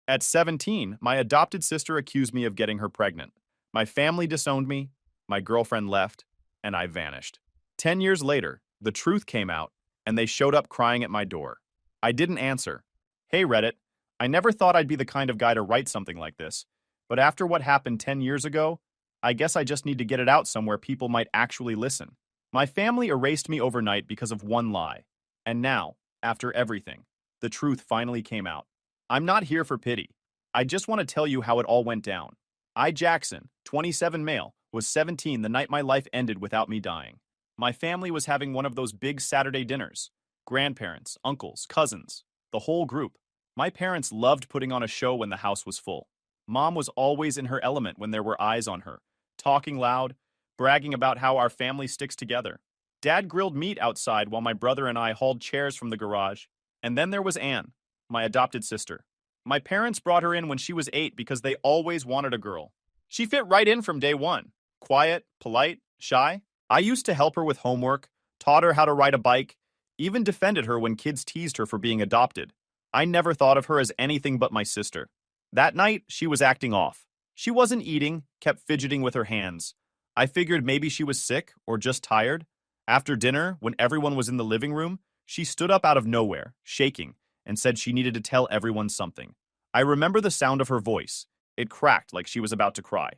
At 17, my adopted sister accused me of getting her pregnant. My family disowned me, my girlfriend left, and I vanished. 10 years later, the truth came out, and they showed up crying at my door. I didn't answer. Hey, Reddit, I never thought I'd be the kind of guy to write something like this, but after what happened 10 years ago, I guess I just need to get it out somewhere people might actually listen. My family erased me overnight because of one lie. And now, after everything, the truth finally came out. I'm not here for pity. I just want to tell you how it all went down. I, Jackson, 27 male, was 17 the night my life ended without me dying. My family was having one of those big Saturday dinners. Grandparents, uncles, cousins, the whole group. My parents loved putting on a show when the house was full. Mom was always in her element when there were eyes on her, talking loud, bragging about how our family sticks together. Dad grilled meat outside while my brother and I hauled chairs from the garage. And then there was Anne, my adopted sister. My parents brought her in when she was 8 because they always wanted a girl. She fit right in from day one. Quiet, polite, shy. I used to help her with homework, taught her how to ride a bike, even defended her when kids teased her for being adopted. I never thought of her as anything but my sister. That night, she was acting off. She wasn't eating, kept fidgeting with her hands. I figured maybe she was sick or just tired. After dinner, when everyone was in the living room, she stood up out of nowhere, shaking, and said she needed to tell everyone something. I remember the sound of her voice. It cracked like she was about to cry.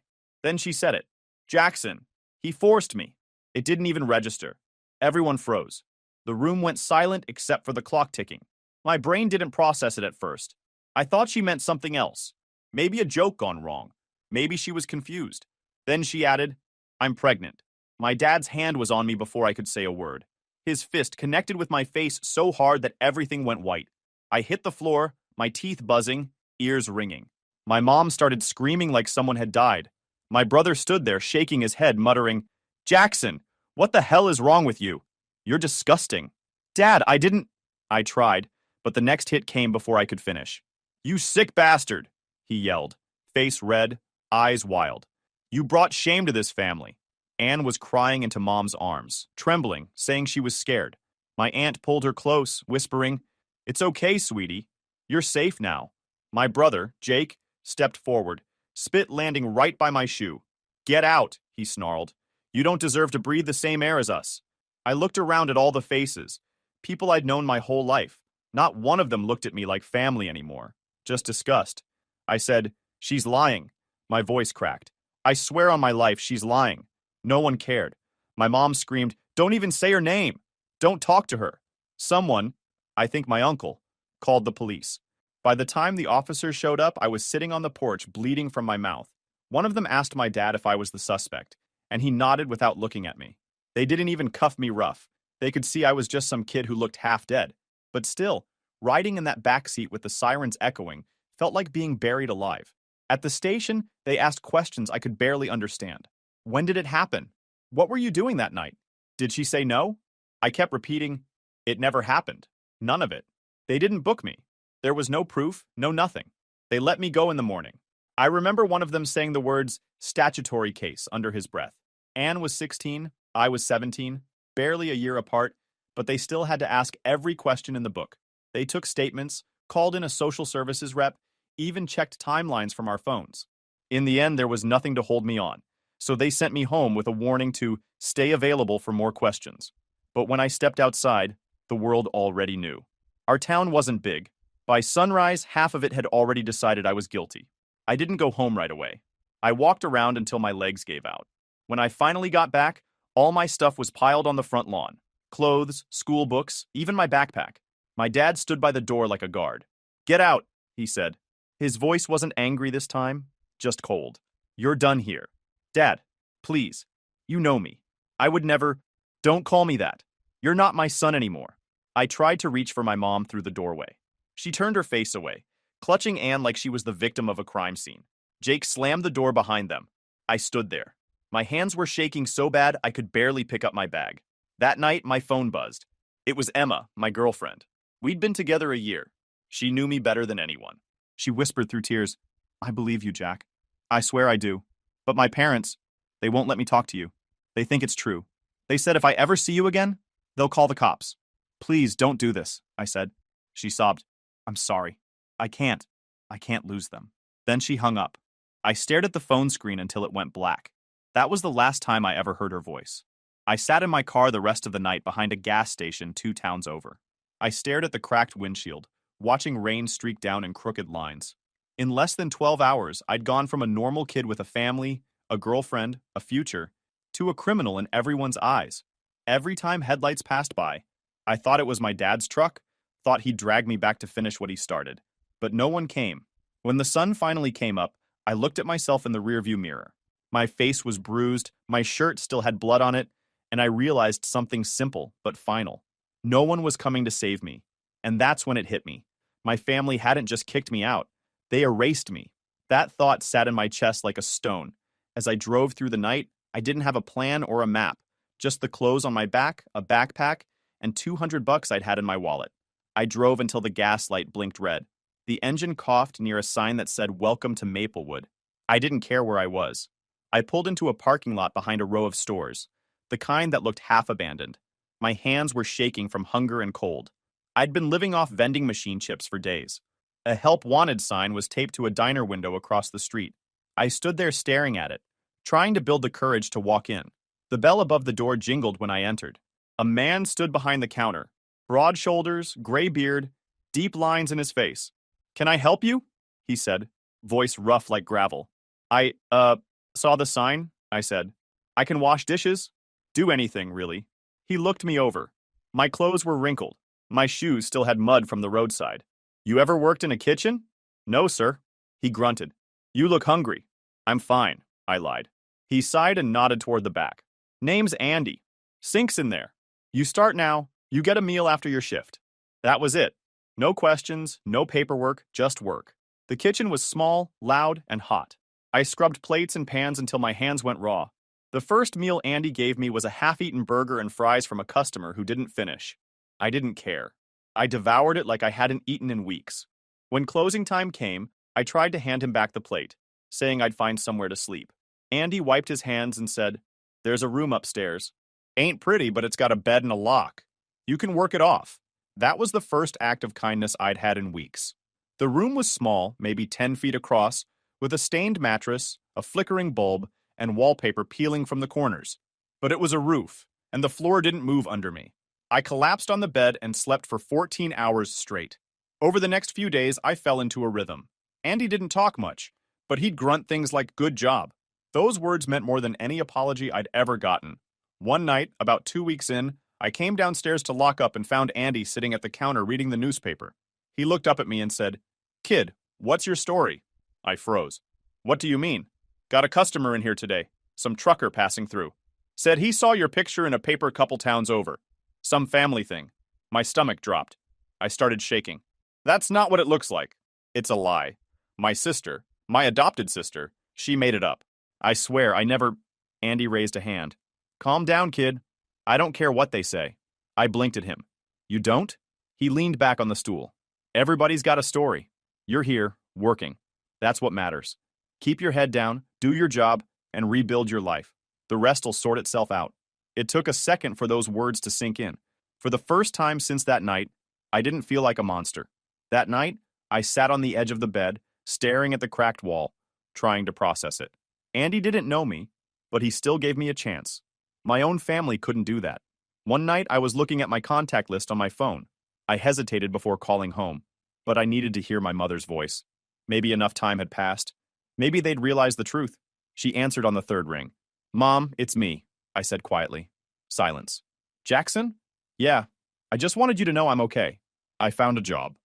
Then she said it. Jackson. He forced me. It didn't even register. Everyone froze. The room went silent except for the clock ticking. My brain didn't process it at first. I thought she meant something else. Maybe a joke gone wrong. Maybe she was confused. Then she added, I'm pregnant. My dad's hand was on me before I could say a word. His fist connected with my face so hard that everything went white. I hit the floor, my teeth buzzing, ears ringing. My mom started screaming like someone had died. My brother stood there shaking his head, muttering, Jackson, what the hell is wrong with you? You're disgusting. Dad, I didn't... I tried, but the next hit came before I could finish. You sick bastard, he yelled, face red, eyes wild. You brought shame to this family. Anne was crying into Mom's arms, trembling, saying she was scared. My aunt pulled her close, whispering, It's okay, sweetie. You're safe now. My brother, Jake, stepped forward, spit landing right by my shoe. Get out, he snarled. You don't deserve to breathe the same air as us. I looked around at all the faces, people I'd known my whole life. Not one of them looked at me like family anymore, just disgust. I said, She's lying. My voice cracked. I swear on my life, she's lying. No one cared. My mom screamed, Don't even say her name. Don't talk to her. Someone, I think my uncle, called the police. By the time the officers showed up, I was sitting on the porch, bleeding from my mouth. One of them asked my dad if I was the suspect, and he nodded without looking at me. They didn't even cuff me rough. They could see I was just some kid who looked half dead. But still, riding in that backseat with the sirens echoing felt like being buried alive. At the station, they asked questions I could barely understand. When did it happen? What were you doing that night? Did she say no? I kept repeating, It never happened. None of it. They didn't book me. There was no proof, no nothing. They let me go in the morning. I remember one of them saying the words, statutory case, under his breath. Anne was 16, I was 17, barely a year apart, but they still had to ask every question in the book. They took statements, called in a social services rep, even checked timelines from our phones. In the end, there was nothing to hold me on, so they sent me home with a warning to stay available for more questions. But when I stepped outside, the world already knew. Our town wasn't big. By sunrise, half of it had already decided I was guilty. I didn't go home right away. I walked around until my legs gave out. When I finally got back, all my stuff was piled on the front lawn. Clothes, school books, even my backpack. My dad stood by the door like a guard. Get out, he said. His voice wasn't angry this time, just cold. You're done here. Dad, please. You know me. I would never... Don't call me that. You're not my son anymore. I tried to reach for my mom through the doorway. She turned her face away, clutching Anne like she was the victim of a crime scene. Jake slammed the door behind them. I stood there. My hands were shaking so bad I could barely pick up my bag. That night, my phone buzzed. It was Emma, my girlfriend. We'd been together a year. She knew me better than anyone. She whispered through tears, I believe you, Jack. I swear I do. But my parents, they won't let me talk to you. They think it's true. They said if I ever see you again, they'll call the cops. Please don't do this, I said. She sobbed. I'm sorry. I can't. I can't lose them. Then she hung up. I stared at the phone screen until it went black. That was the last time I ever heard her voice. I sat in my car the rest of the night behind a gas station 2 towns over. I stared at the cracked windshield, watching rain streak down in crooked lines. In less than 12 hours, I'd gone from a normal kid with a family, a girlfriend, a future, to a criminal in everyone's eyes. Every time headlights passed by, I thought it was my dad's truck, thought he'd drag me back to finish what he started. But no one came. When the sun finally came up, I looked at myself in the rearview mirror. My face was bruised, my shirt still had blood on it, and I realized something simple but final. No one was coming to save me. And that's when it hit me. My family hadn't just kicked me out, they erased me. That thought sat in my chest like a stone. As I drove through the night, I didn't have a plan or a map, just the clothes on my back, a backpack, and $200 I'd had in my wallet. I drove until the gas light blinked red. The engine coughed near a sign that said, "Welcome to Maplewood." I didn't care where I was. I pulled into a parking lot behind a row of stores, the kind that looked half abandoned. My hands were shaking from hunger and cold. I'd been living off vending machine chips for days. A help wanted sign was taped to a diner window across the street. I stood there staring at it, trying to build the courage to walk in. The bell above the door jingled when I entered. A man stood behind the counter, broad shoulders, gray beard, deep lines in his face. "Can I help you?" he said, voice rough like gravel. "I, saw the sign," I said. "I can wash dishes. Do anything, really." He looked me over. My clothes were wrinkled. My shoes still had mud from the roadside. "You ever worked in a kitchen?" "No, sir." He grunted. "You look hungry." "I'm fine," I lied. He sighed and nodded toward the back. "Name's Andy. Sink's in there. You start now, you get a meal after your shift." That was it. No questions, no paperwork, just work. The kitchen was small, loud, and hot. I scrubbed plates and pans until my hands went raw. The first meal Andy gave me was a half-eaten burger and fries from a customer who didn't finish. I didn't care. I devoured it like I hadn't eaten in weeks. When closing time came, I tried to hand him back the plate, saying I'd find somewhere to sleep. Andy wiped his hands and said, "There's a room upstairs. Ain't pretty, but it's got a bed and a lock. You can work it off." That was the first act of kindness I'd had in weeks. The room was small, maybe 10 feet across, with a stained mattress, a flickering bulb, and wallpaper peeling from the corners. But it was a roof, and the floor didn't move under me. I collapsed on the bed and slept for 14 hours straight. Over the next few days, I fell into a rhythm. Andy didn't talk much, but he'd grunt things like "good job." Those words meant more than any apology I'd ever gotten. One night, about 2 weeks in, I came downstairs to lock up and found Andy sitting at the counter reading the newspaper. He looked up at me and said, "Kid, what's your story?" I froze. "What do you mean?" "Got a customer in here today. Some trucker passing through. Said he saw your picture in a paper couple towns over. Some family thing." My stomach dropped. I started shaking. "That's not what it looks like. It's a lie. My sister, my adopted sister, she made it up. I swear I never—" Andy raised a hand. "Calm down, kid. I don't care what they say." I blinked at him. "You don't?" He leaned back on the stool. "Everybody's got a story. You're here, working. That's what matters. Keep your head down, do your job, and rebuild your life. The rest'll sort itself out." It took a second for those words to sink in. For the first time since that night, I didn't feel like a monster. That night, I sat on the edge of the bed, staring at the cracked wall, trying to process it. Andy didn't know me, but he still gave me a chance. My own family couldn't do that. One night, I was looking at my contact list on my phone. I hesitated before calling home, but I needed to hear my mother's voice. Maybe enough time had passed. Maybe they'd realize the truth. She answered on the third ring. "Mom, it's me," I said quietly. Silence. "Jackson?" "Yeah. I just wanted you to know I'm okay. I found a job.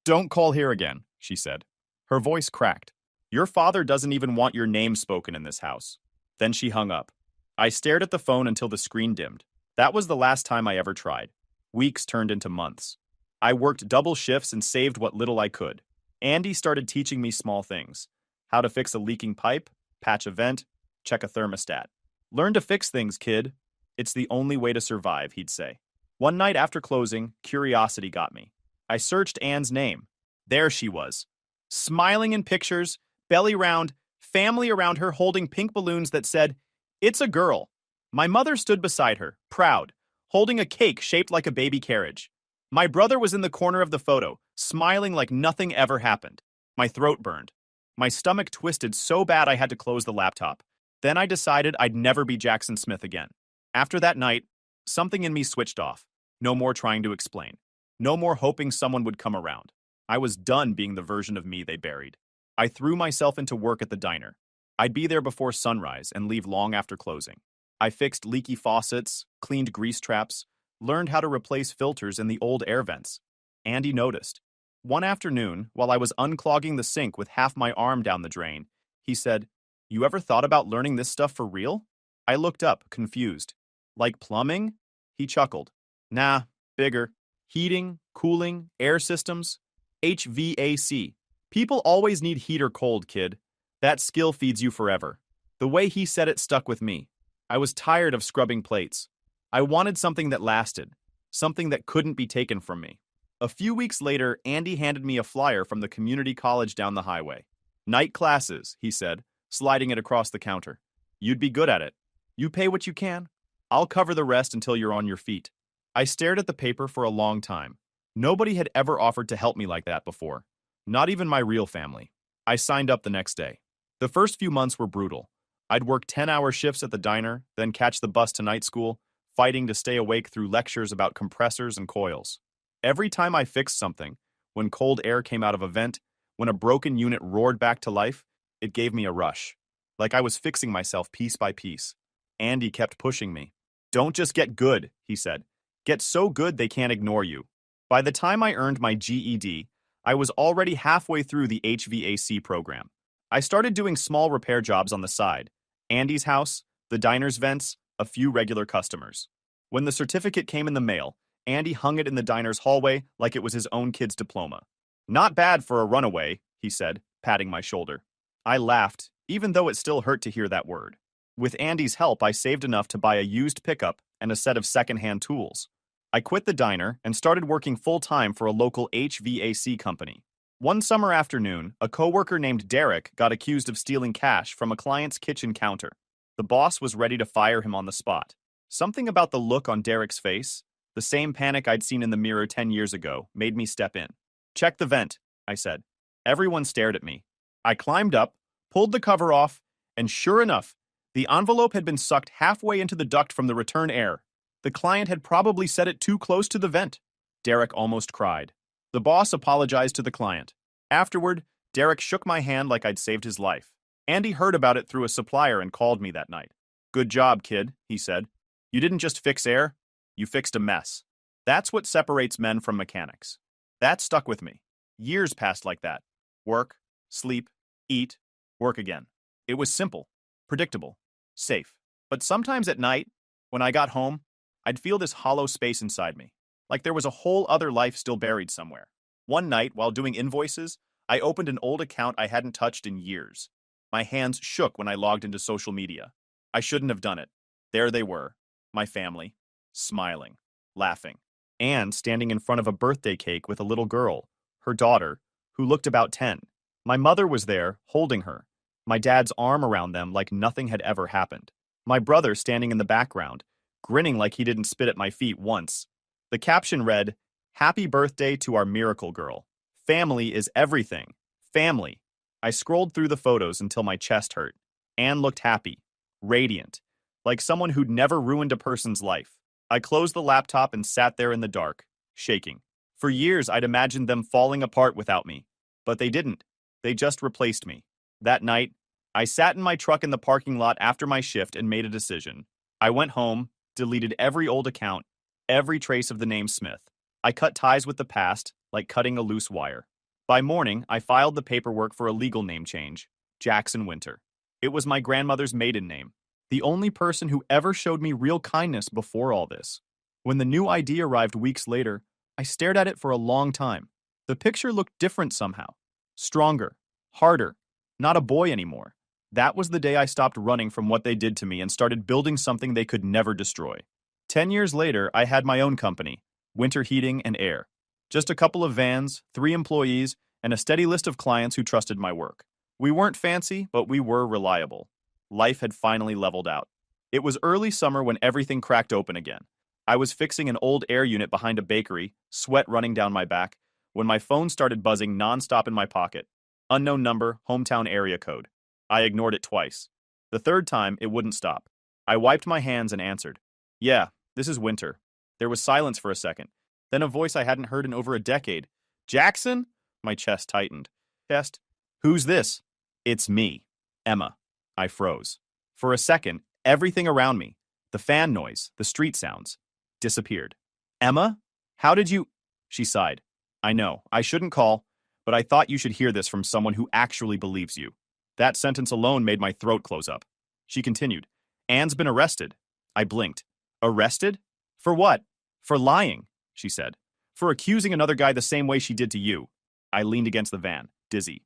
Don't call here again," she said. Her voice cracked. "Your father doesn't even want your name spoken in this house." Then she hung up. I stared at the phone until the screen dimmed. That was the last time I ever tried. Weeks turned into months. I worked double shifts and saved what little I could. Andy started teaching me small things. How to fix a leaking pipe, patch a vent, check a thermostat. "Learn to fix things, kid. It's the only way to survive," he'd say. One night after closing, curiosity got me. I searched Anne's name. There she was. Smiling in pictures, belly round, family around her holding pink balloons that said, "It's a girl." My mother stood beside her, proud, holding a cake shaped like a baby carriage. My brother was in the corner of the photo, smiling like nothing ever happened. My throat burned. My stomach twisted so bad I had to close the laptop. Then I decided I'd never be Jackson Smith again. After that night, something in me switched off. No more trying to explain. No more hoping someone would come around. I was done being the version of me they buried. I threw myself into work at the diner. I'd be there before sunrise and leave long after closing. I fixed leaky faucets, cleaned grease traps, learned how to replace filters in the old air vents. Andy noticed. One afternoon, while I was unclogging the sink with half my arm down the drain, he said, "You ever thought about learning this stuff for real?" I looked up, confused. "Like plumbing?" He chuckled. "Nah, bigger. Heating, cooling, air systems. HVAC. People always need heat or cold, kid. That skill feeds you forever." The way he said it stuck with me. I was tired of scrubbing plates. I wanted something that lasted, something that couldn't be taken from me. A few weeks later, Andy handed me a flyer from the community college down the highway. "Night classes," he said, sliding it across the counter. "You'd be good at it. You pay what you can. I'll cover the rest until you're on your feet." I stared at the paper for a long time. Nobody had ever offered to help me like that before. Not even my real family. I signed up the next day. The first few months were brutal. I'd work 10-hour shifts at the diner, then catch the bus to night school, fighting to stay awake through lectures about compressors and coils. Every time I fixed something, when cold air came out of a vent, when a broken unit roared back to life, it gave me a rush. Like I was fixing myself piece by piece. Andy kept pushing me. "Don't just get good," he said. "Get so good they can't ignore you." By the time I earned my GED, I was already halfway through the HVAC program. I started doing small repair jobs on the side. Andy's house, the diner's vents, a few regular customers. When the certificate came in the mail, Andy hung it in the diner's hallway like it was his own kid's diploma. "Not bad for a runaway," he said, patting my shoulder. I laughed, even though it still hurt to hear that word. With Andy's help, I saved enough to buy a used pickup and a set of second-hand tools. I quit the diner and started working full-time for a local HVAC company. One summer afternoon, a coworker named Derek got accused of stealing cash from a client's kitchen counter. The boss was ready to fire him on the spot. Something about the look on Derek's face, the same panic I'd seen in the mirror 10 years ago, made me step in. "Check the vent," I said. Everyone stared at me. I climbed up, pulled the cover off, and sure enough, the envelope had been sucked halfway into the duct from the return air. The client had probably set it too close to the vent. Derek almost cried. The boss apologized to the client. Afterward, Derek shook my hand like I'd saved his life. Andy heard about it through a supplier and called me that night. "Good job, kid," he said. "You didn't just fix air, you fixed a mess." That's what separates men from mechanics. That stuck with me. Years passed like that. Work, sleep, eat, work again. It was simple, predictable, safe. But sometimes at night, when I got home, I'd feel this hollow space inside me, like there was a whole other life still buried somewhere. One night, while doing invoices, I opened an old account I hadn't touched in years. My hands shook when I logged into social media. I shouldn't have done it. There they were, my family, smiling, laughing, and standing in front of a birthday cake with a little girl, her daughter, who looked about 10. My mother was there, holding her, my dad's arm around them like nothing had ever happened. My brother standing in the background, grinning like he didn't spit at my feet once. The caption read, "Happy birthday to our miracle girl. Family is everything. Family." I scrolled through the photos until my chest hurt. Anne looked happy, radiant, like someone who'd never ruined a person's life. I closed the laptop and sat there in the dark, shaking. For years, I'd imagined them falling apart without me. But they didn't. They just replaced me. That night, I sat in my truck in the parking lot after my shift and made a decision. I went home, deleted every old account, every trace of the name Smith. I cut ties with the past, like cutting a loose wire. By morning, I filed the paperwork for a legal name change, Jackson Winter. It was my grandmother's maiden name, the only person who ever showed me real kindness before all this. When the new ID arrived weeks later, I stared at it for a long time. The picture looked different somehow. Stronger, harder, not a boy anymore. That was the day I stopped running from what they did to me and started building something they could never destroy. 10 years later, I had my own company, Winter Heating and Air. Just a couple of vans, 3 employees, and a steady list of clients who trusted my work. We weren't fancy, but we were reliable. Life had finally leveled out. It was early summer when everything cracked open again. I was fixing an old air unit behind a bakery, sweat running down my back, when my phone started buzzing nonstop in my pocket. Unknown number, hometown area code. I ignored it twice. The third time, it wouldn't stop. I wiped my hands and answered. Yeah, this is Winter. There was silence for a second. Then a voice I hadn't heard in over a decade. Jackson? My chest tightened. Chest? Who's this? It's me. Emma. I froze. For a second, everything around me, the fan noise, the street sounds, disappeared. Emma? How did you? She sighed. I know, I shouldn't call, but I thought you should hear this from someone who actually believes you. That sentence alone made my throat close up. She continued. Anne's been arrested. I blinked. Arrested? For what? For lying, she said. For accusing another guy the same way she did to you. I leaned against the van, dizzy.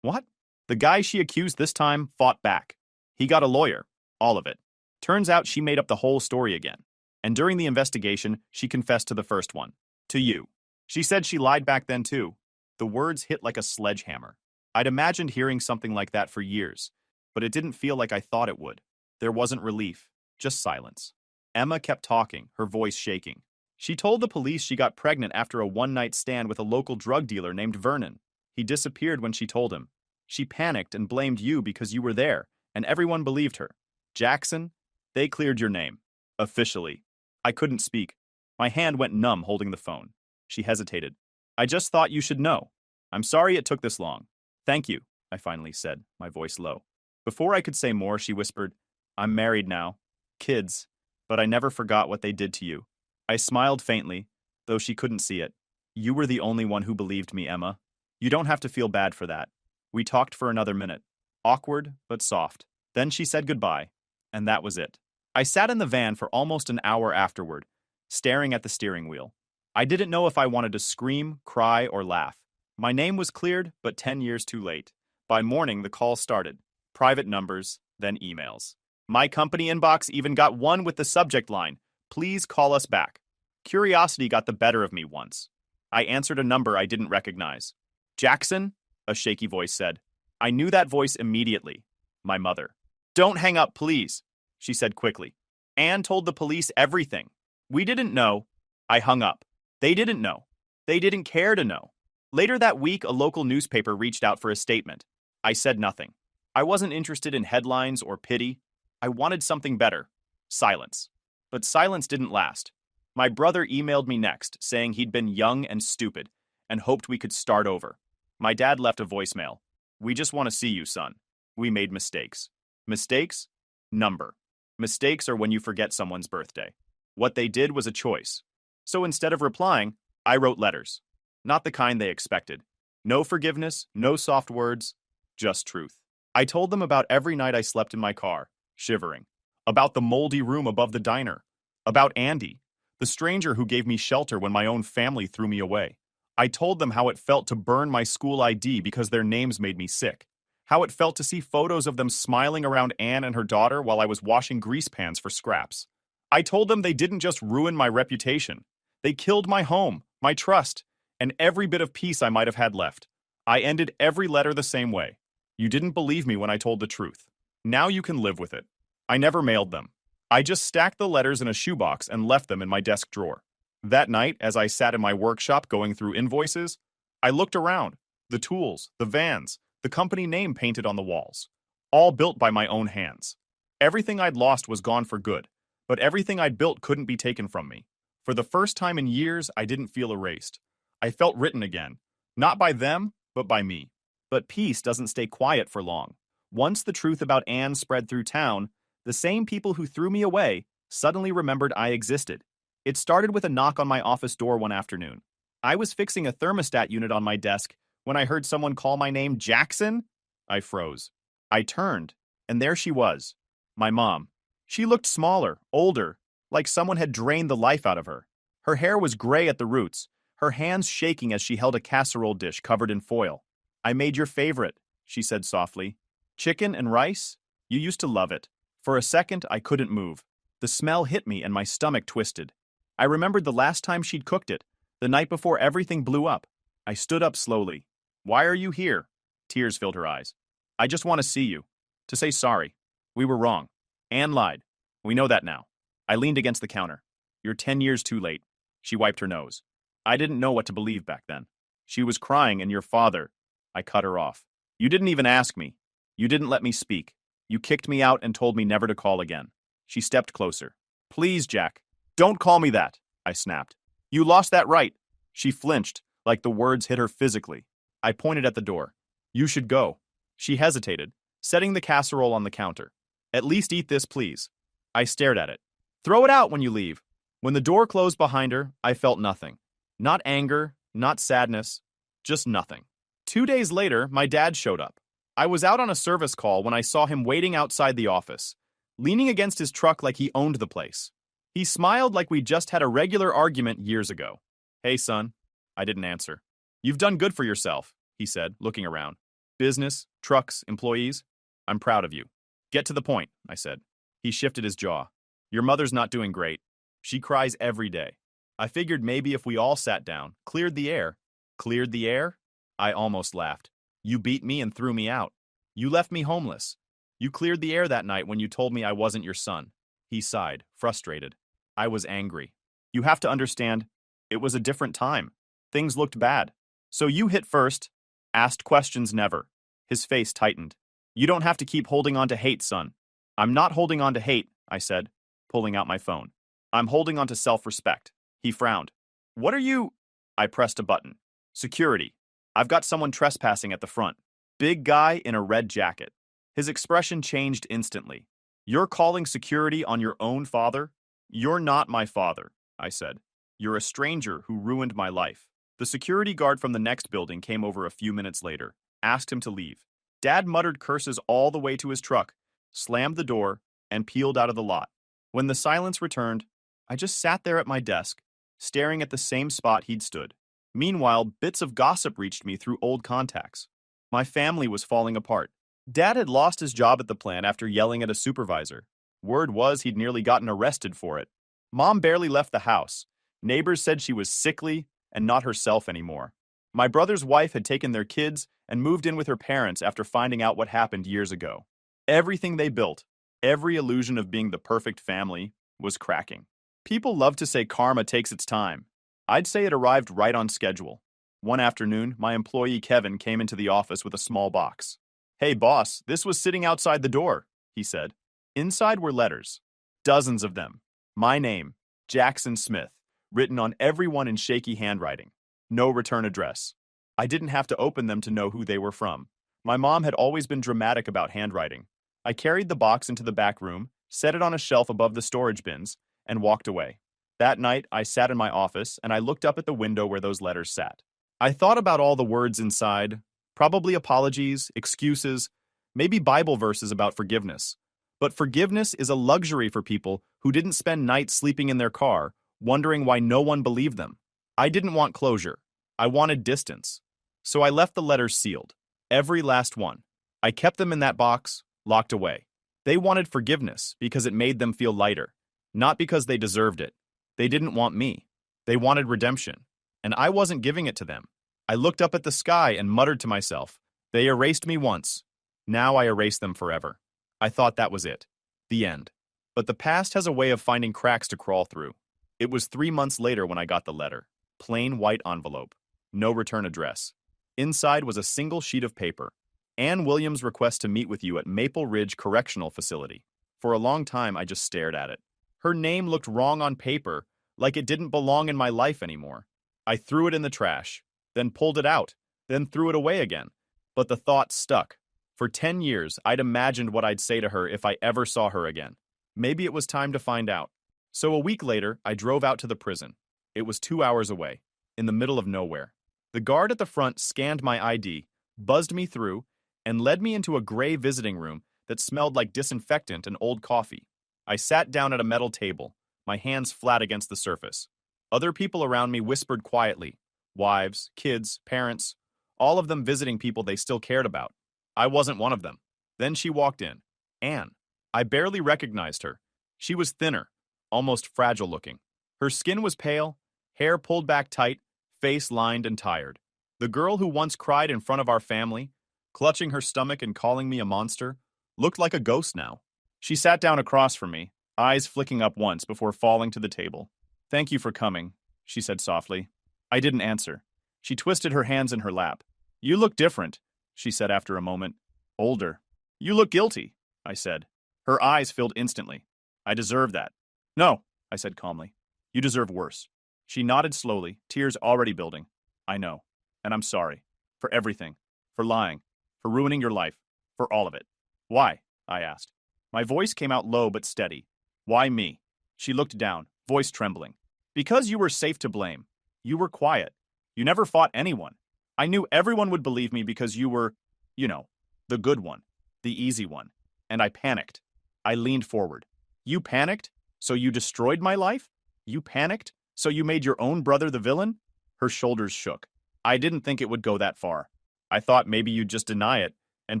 What? The guy she accused this time fought back. He got a lawyer. All of it. Turns out she made up the whole story again. And during the investigation, she confessed to the first one. To you. She said she lied back then too. The words hit like a sledgehammer. I'd imagined hearing something like that for years, but it didn't feel like I thought it would. There wasn't relief, just silence. Emma kept talking, her voice shaking. She told the police she got pregnant after a one-night stand with a local drug dealer named Vernon. He disappeared when she told him. She panicked and blamed you because you were there, and everyone believed her. Jackson, they cleared your name. Officially. I couldn't speak. My hand went numb holding the phone. She hesitated. I just thought you should know. I'm sorry it took this long. Thank you, I finally said, my voice low. Before I could say more, she whispered, I'm married now. Kids. But I never forgot what they did to you. I smiled faintly, though she couldn't see it. You were the only one who believed me, Emma. You don't have to feel bad for that. We talked for another minute. Awkward, but soft. Then she said goodbye, and that was it. I sat in the van for almost an hour afterward, staring at the steering wheel. I didn't know if I wanted to scream, cry, or laugh. My name was cleared, but 10 years too late. By morning, the calls started. Private numbers, then emails. My company inbox even got one with the subject line, please call us back. Curiosity got the better of me once. I answered a number I didn't recognize. Jackson? A shaky voice said. I knew that voice immediately. My mother. Don't hang up, please, she said quickly. Anne told the police everything. We didn't know. I hung up. They didn't know. They didn't care to know. Later that week, a local newspaper reached out for a statement. I said nothing. I wasn't interested in headlines or pity. I wanted something better. Silence. But silence didn't last. My brother emailed me next, saying he'd been young and stupid, and hoped we could start over. My dad left a voicemail. We just want to see you, son. We made mistakes. Mistakes? Number. Mistakes are when you forget someone's birthday. What they did was a choice. So instead of replying, I wrote letters. Not the kind they expected. No forgiveness, no soft words, just truth. I told them about every night I slept in my car, shivering. About the moldy room above the diner. About Andy, the stranger who gave me shelter when my own family threw me away. I told them how it felt to burn my school ID because their names made me sick. How it felt to see photos of them smiling around Anne and her daughter while I was washing grease pans for scraps. I told them they didn't just ruin my reputation. They killed my home, my trust, and every bit of peace I might have had left. I ended every letter the same way. You didn't believe me when I told the truth. Now you can live with it. I never mailed them. I just stacked the letters in a shoebox and left them in my desk drawer. That night, as I sat in my workshop going through invoices, I looked around. The tools, the vans, the company name painted on the walls. All built by my own hands. Everything I'd lost was gone for good, but everything I'd built couldn't be taken from me. For the first time in years, I didn't feel erased. I felt written again. Not by them, but by me. But peace doesn't stay quiet for long. Once the truth about Anne spread through town, the same people who threw me away suddenly remembered I existed. It started with a knock on my office door one afternoon. I was fixing a thermostat unit on my desk when I heard someone call my name Jackson. I froze. I turned, and there she was. My mom. She looked smaller, older, like someone had drained the life out of her. Her hair was gray at the roots, her hands shaking as she held a casserole dish covered in foil. I made your favorite, she said softly. Chicken and rice? You used to love it. For a second, I couldn't move. The smell hit me and my stomach twisted. I remembered the last time she'd cooked it, the night before everything blew up. I stood up slowly. Why are you here? Tears filled her eyes. I just want to see you. To say sorry. We were wrong. Anne lied. We know that now. I leaned against the counter. You're 10 years too late. She wiped her nose. I didn't know what to believe back then. She was crying and your father. I cut her off. You didn't even ask me. You didn't let me speak. You kicked me out and told me never to call again. She stepped closer. Please, Jack. Don't call me that, I snapped. You lost that right. She flinched, like the words hit her physically. I pointed at the door. You should go. She hesitated, setting the casserole on the counter. At least eat this, please. I stared at it. Throw it out when you leave. When the door closed behind her, I felt nothing. Not anger, not sadness, just nothing. 2 days later, my dad showed up. I was out on a service call when I saw him waiting outside the office, leaning against his truck like he owned the place. He smiled like we just had a regular argument years ago. Hey, son. I didn't answer. You've done good for yourself, he said, looking around. Business, trucks, employees. I'm proud of you. Get to the point, I said. He shifted his jaw. Your mother's not doing great. She cries every day. I figured maybe if we all sat down, cleared the air. Cleared the air? I almost laughed. You beat me and threw me out. You left me homeless. You cleared the air that night when you told me I wasn't your son. He sighed, frustrated. I was angry. You have to understand, it was a different time. Things looked bad. So you hit first, asked questions never. His face tightened. You don't have to keep holding on to hate, son. I'm not holding on to hate, I said, pulling out my phone. I'm holding on to self-respect. He frowned. What are you? I pressed a button. Security. I've got someone trespassing at the front. Big guy in a red jacket. His expression changed instantly. You're calling security on your own father? You're not my father, I said. You're a stranger who ruined my life. The security guard from the next building came over a few minutes later, asked him to leave. Dad muttered curses all the way to his truck, slammed the door, and peeled out of the lot. When the silence returned, I just sat there at my desk, staring at the same spot he'd stood. Meanwhile, bits of gossip reached me through old contacts. My family was falling apart. Dad had lost his job at the plant after yelling at a supervisor. Word was he'd nearly gotten arrested for it. Mom barely left the house. Neighbors said she was sickly and not herself anymore. My brother's wife had taken their kids and moved in with her parents after finding out what happened years ago. Everything they built, every illusion of being the perfect family, was cracking. People love to say karma takes its time. I'd say it arrived right on schedule. One afternoon, my employee Kevin came into the office with a small box. Hey boss, this was sitting outside the door, he said. Inside were letters. Dozens of them. My name, Jackson Smith, written on every one in shaky handwriting. No return address. I didn't have to open them to know who they were from. My mom had always been dramatic about handwriting. I carried the box into the back room, set it on a shelf above the storage bins, and walked away. That night, I sat in my office and I looked up at the window where those letters sat. I thought about all the words inside, probably apologies, excuses, maybe Bible verses about forgiveness. But forgiveness is a luxury for people who didn't spend nights sleeping in their car, wondering why no one believed them. I didn't want closure. I wanted distance. So I left the letters sealed. Every last one. I kept them in that box, locked away. They wanted forgiveness because it made them feel lighter, not because they deserved it. They didn't want me. They wanted redemption. And I wasn't giving it to them. I looked up at the sky and muttered to myself, they erased me once. Now I erase them forever. I thought that was it. The end. But the past has a way of finding cracks to crawl through. It was 3 months later when I got the letter. Plain white envelope. No return address. Inside was a single sheet of paper. Ann Williams requests to meet with you at Maple Ridge Correctional Facility. For a long time, I just stared at it. Her name looked wrong on paper, like it didn't belong in my life anymore. I threw it in the trash, then pulled it out, then threw it away again. But the thought stuck. For 10 years, I'd imagined what I'd say to her if I ever saw her again. Maybe it was time to find out. So a week later, I drove out to the prison. It was 2 hours away, in the middle of nowhere. The guard at the front scanned my ID, buzzed me through, and led me into a gray visiting room that smelled like disinfectant and old coffee. I sat down at a metal table, my hands flat against the surface. Other people around me whispered quietly. Wives, kids, parents, all of them visiting people they still cared about. I wasn't one of them. Then she walked in. Anne. I barely recognized her. She was thinner, almost fragile looking. Her skin was pale, hair pulled back tight, face lined and tired. The girl who once cried in front of our family, clutching her stomach and calling me a monster, looked like a ghost now. She sat down across from me, eyes flicking up once before falling to the table. Thank you for coming, she said softly. I didn't answer. She twisted her hands in her lap. You look different. she said after a moment. Older. You look guilty, I said. Her eyes filled instantly. I deserve that. No, I said calmly. You deserve worse. She nodded slowly, tears already building. I know. And I'm sorry. For everything. For lying. For ruining your life. For all of it. Why? I asked. My voice came out low but steady. Why me? She looked down, voice trembling. Because you were safe to blame. You were quiet. You never fought anyone. I knew everyone would believe me because you were, the good one. The easy one. And I panicked. I leaned forward. You panicked? So you destroyed my life? You panicked? So you made your own brother the villain? Her shoulders shook. I didn't think it would go that far. I thought maybe you'd just deny it, and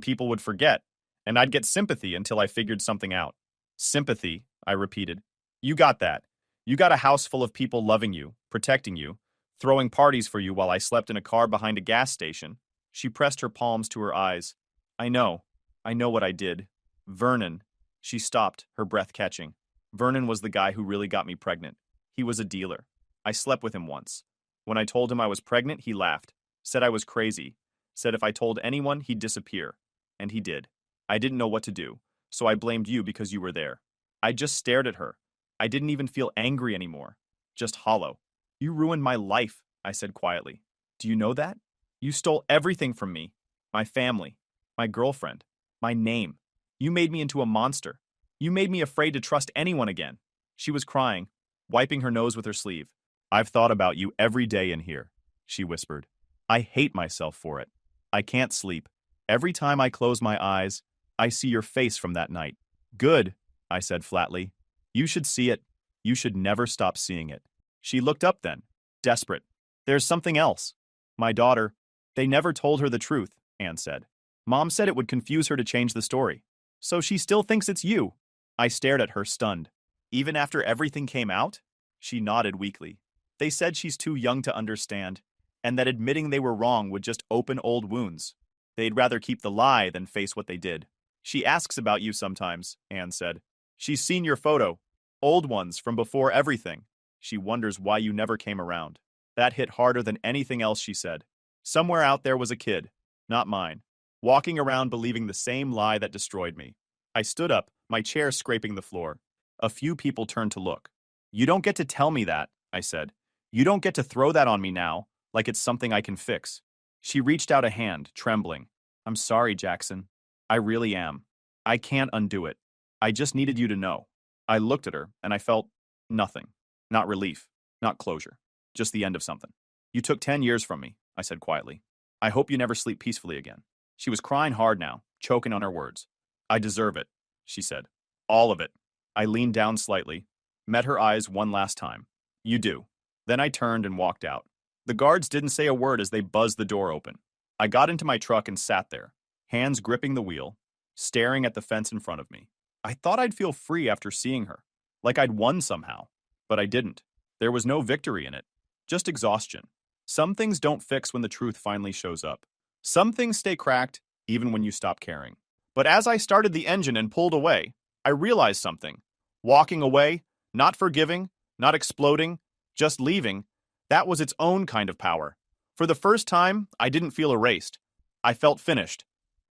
people would forget, and I'd get sympathy until I figured something out. Sympathy, I repeated. You got that. You got a house full of people loving you, protecting you, throwing parties for you while I slept in a car behind a gas station. She pressed her palms to her eyes. I know what I did. Vernon. She stopped, her breath catching. Vernon was the guy who really got me pregnant. He was a dealer. I slept with him once. When I told him I was pregnant, he laughed, said I was crazy, said if I told anyone, he'd disappear. And he did. I didn't know what to do, so I blamed you because you were there. I just stared at her. I didn't even feel angry anymore. Just hollow. You ruined my life, I said quietly. Do you know that? You stole everything from me. My family. My girlfriend. My name. You made me into a monster. You made me afraid to trust anyone again. She was crying, wiping her nose with her sleeve. I've thought about you every day in here, she whispered. I hate myself for it. I can't sleep. Every time I close my eyes, I see your face from that night. Good, I said flatly. You should see it. You should never stop seeing it. She looked up then, desperate. There's something else. My daughter, they never told her the truth, Anne said. Mom said it would confuse her to change the story. So she still thinks it's you. I stared at her, stunned. Even after everything came out? She nodded weakly. They said she's too young to understand, and that admitting they were wrong would just open old wounds. They'd rather keep the lie than face what they did. She asks about you sometimes, Anne said. She's seen your photo. Old ones from before everything. She wonders why you never came around. That hit harder than anything else, she said. Somewhere out there was a kid, not mine, walking around believing the same lie that destroyed me. I stood up, my chair scraping the floor. A few people turned to look. You don't get to tell me that, I said. You don't get to throw that on me now, like it's something I can fix. She reached out a hand, trembling. I'm sorry, Jackson. I really am. I can't undo it. I just needed you to know. I looked at her, and I felt nothing. Not relief, not closure. Just the end of something. You took 10 years from me, I said quietly. I hope you never sleep peacefully again. She was crying hard now, choking on her words. I deserve it, she said. All of it. I leaned down slightly, met her eyes one last time. You do. Then I turned and walked out. The guards didn't say a word as they buzzed the door open. I got into my truck and sat there, hands gripping the wheel, staring at the fence in front of me. I thought I'd feel free after seeing her, like I'd won somehow, but I didn't. There was no victory in it, just exhaustion. Some things don't fix when the truth finally shows up. Some things stay cracked even when you stop caring. But as I started the engine and pulled away, I realized something. Walking away, not forgiving, not exploding, just leaving, that was its own kind of power. For the first time, I didn't feel erased. I felt finished.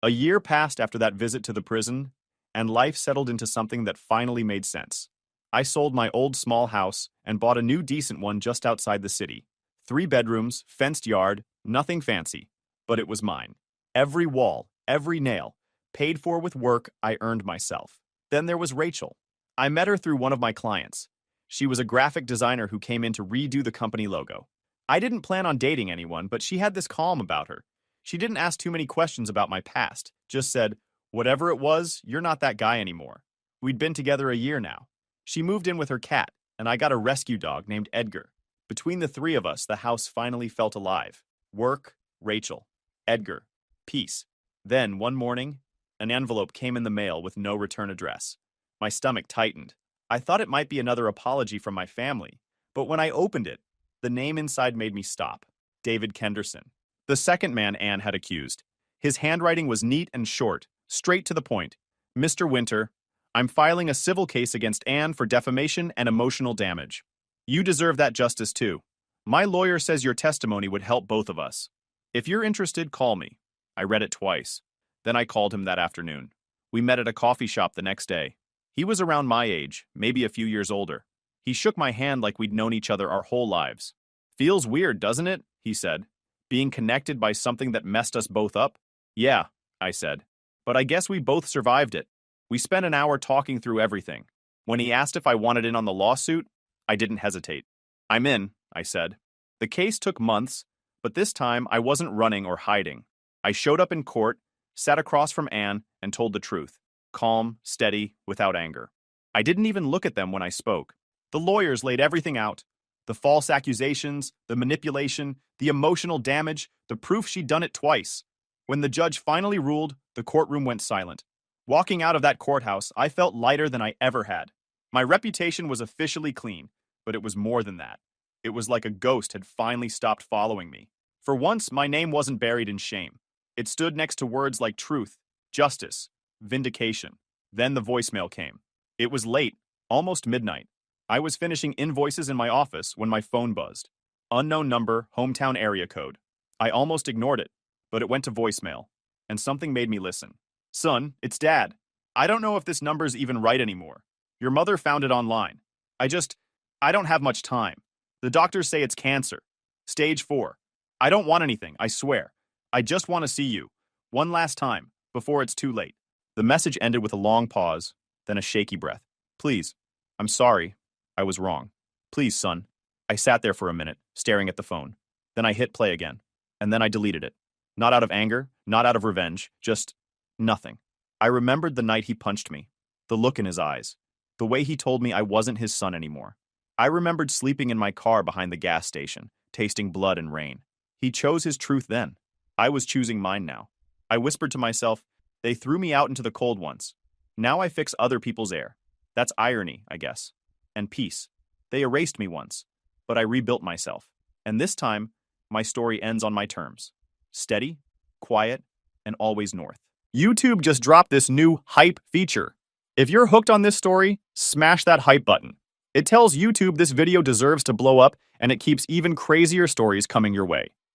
A year passed after that visit to the prison, and life settled into something that finally made sense. I sold my old small house and bought a new decent one just outside the city. 3 bedrooms, fenced yard, nothing fancy, but it was mine. Every wall, every nail, paid for with work I earned myself. Then there was Rachel. I met her through one of my clients. She was a graphic designer who came in to redo the company logo. I didn't plan on dating anyone, but she had this calm about her. She didn't ask too many questions about my past, just said, whatever it was, you're not that guy anymore. We'd been together a year now. She moved in with her cat, and I got a rescue dog named Edgar. Between the 3 of us, the house finally felt alive. Work, Rachel, Edgar, peace. Then, one morning, an envelope came in the mail with no return address. My stomach tightened. I thought it might be another apology from my family, but when I opened it, the name inside made me stop. David Kenderson. The second man Anne had accused. His handwriting was neat and short, straight to the point. Mr. Winter, I'm filing a civil case against Anne for defamation and emotional damage. You deserve that justice too. My lawyer says your testimony would help both of us. If you're interested, call me. I read it twice. Then I called him that afternoon. We met at a coffee shop the next day. He was around my age, maybe a few years older. He shook my hand like we'd known each other our whole lives. "Feels weird, doesn't it?" he said. "Being connected by something that messed us both up?" "Yeah," I said. "But I guess we both survived it." We spent an hour talking through everything. When he asked if I wanted in on the lawsuit, I didn't hesitate. "I'm in," I said. The case took months, but this time I wasn't running or hiding. I showed up in court, sat across from Anne, and told the truth. Calm, steady, without anger. I didn't even look at them when I spoke. The lawyers laid everything out. The false accusations, the manipulation, the emotional damage, the proof she'd done it twice. When the judge finally ruled, the courtroom went silent. Walking out of that courthouse, I felt lighter than I ever had. My reputation was officially clean, but it was more than that. It was like a ghost had finally stopped following me. For once, my name wasn't buried in shame. It stood next to words like truth, justice, vindication. Then the voicemail came. It was late, almost midnight. I was finishing invoices in my office when my phone buzzed. Unknown number, hometown area code. I almost ignored it, but it went to voicemail, and something made me listen. "Son, it's Dad. I don't know if this number's even right anymore. Your mother found it online. I don't have much time. The doctors say it's cancer. Stage 4. I don't want anything, I swear. I just want to see you. One last time, before it's too late." The message ended with a long pause, then a shaky breath. "Please. I'm sorry. I was wrong. Please, son." I sat there for a minute, staring at the phone. Then I hit play again. And then I deleted it. Not out of anger, not out of revenge, just nothing. I remembered the night he punched me, the look in his eyes, the way he told me I wasn't his son anymore. I remembered sleeping in my car behind the gas station, tasting blood and rain. He chose his truth then. I was choosing mine now. I whispered to myself, they threw me out into the cold once. Now I fix other people's air. That's irony, I guess. And peace. They erased me once, but I rebuilt myself. And this time, my story ends on my terms. Steady, quiet, and always north. YouTube just dropped this new hype feature. If you're hooked on this story, smash that hype button. It tells YouTube this video deserves to blow up, and it keeps even crazier stories coming your way.